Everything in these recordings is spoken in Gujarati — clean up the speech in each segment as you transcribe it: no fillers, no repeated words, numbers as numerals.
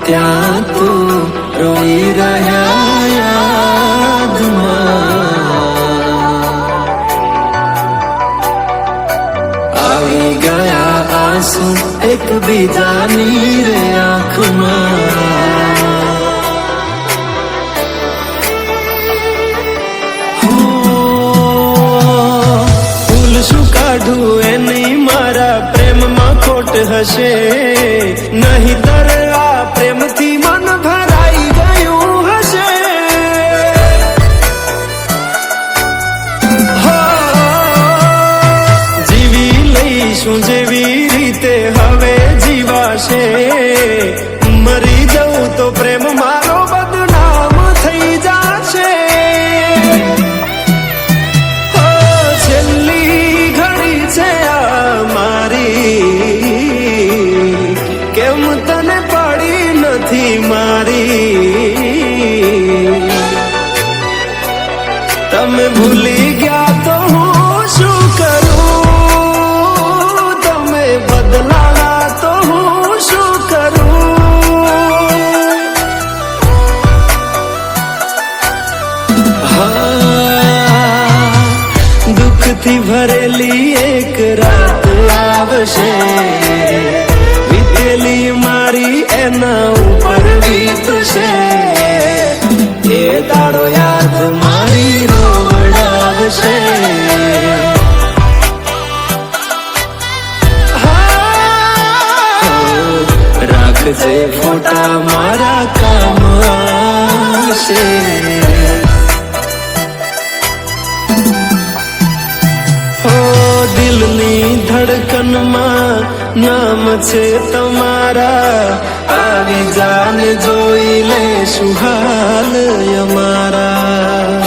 ત્યાં તું રોઈ રહ્યા યાદમાં આવી ગયા આંસુ એકબીજાની રે આંખમાં શું કાઢું એની મારા પ્રેમમાં ખોટ હશે નહીંતર આ પ્રેમથી મન ભરાઈ ગયું હશે જીવી લઈશું જેવી રીતે હવે જીવાશે મરી જવું તો પ્રેમ મારો બદનામ થઈ જશે કેમ તને પડી નથી મારી તમે ભૂલી ગયા તો હું શું કરું તમે બદલાયા તો હું શું કરું હા દુઃખથી ભરેલી એક રાત આવશે મારી એના ઉપર વીતશે એ દાડો યાદ મારી રોવડાવશે રાખજે ફોટા મારા કામ આવશે દિલની ધડકનમાં નામ છે તમારા આવી જાન જોઈ લે સુહાલ અમારા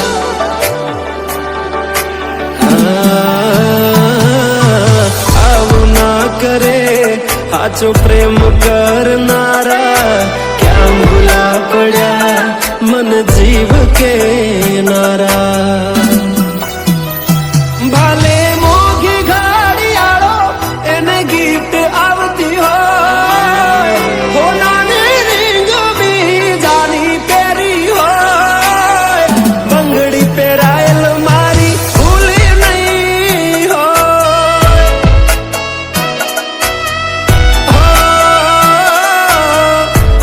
આવું ના કરે સાચો પ્રેમ કરનારા ક્યાં ભૂલા પડ્યા મન જીવ કે નારા ભાલે મોઘી ગાડી આળો એને ગિફ્ટ આવતી હોય હોનાની રીંગ બીજાની પહેરી હોય બંગડી પહેરાયેલ મારી ભૂલી નહીં હોય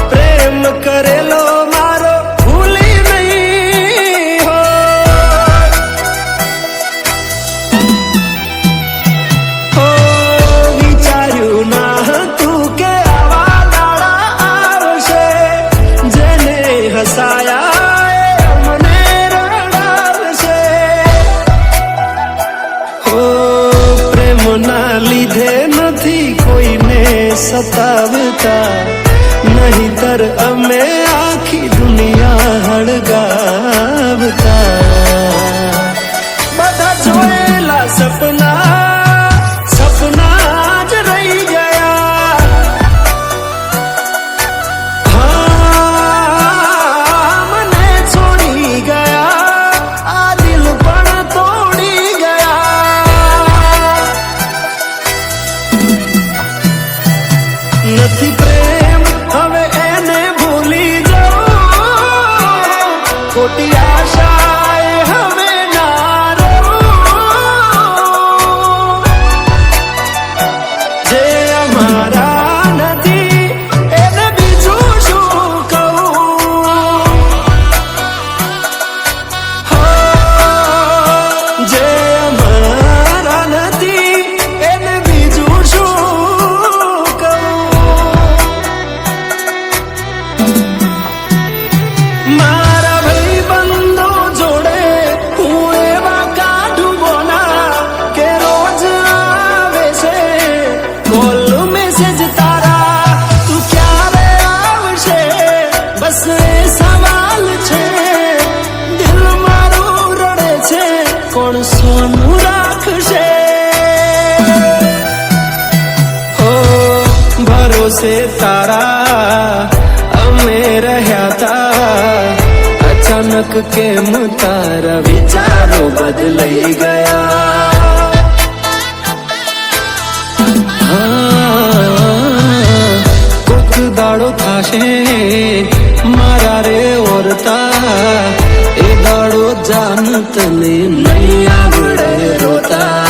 પ્રેમ કરેલો મારો ભૂલી નહીં વિચાર્યું ના હતું કે આવા દાડા આવશે જેને હસાયા મને રડાવશે પ્રેમના લીધે નથી કોઈને સતાવતા નહીંતર અમે આખી દુનિયા હળગાવતા બધા જોયેલા સપના જ રહી ગયા હા મને છોડી ગયા આ દિલ પણ તોડી ગયા નથી પ્રેમ હવે એને ભૂલી જાઉં ખોટી આશાએ હવે ના રહું જે અમારા નથી એને બીજું શું કહું જે અમારા નથી એને બીજું શું મારા ભાઈબંધો જોડે હું એવા કાઢું બોના કે રોજ આવે છે કોલ મેસેજ તારા તું ક્યારે આવશે બસ એ સવાલ છે દિલ મારું રડે છે કોણ સોનું રાખશે ભરોસે તારા અમે રહ્યા તા અચાનક કેમ તારા વિચારો બદલાઈ ગયા કોક દાડો થાશે મારા રે ઓરતા, એ દાડો જાન તને નહીં આવડે રોતા.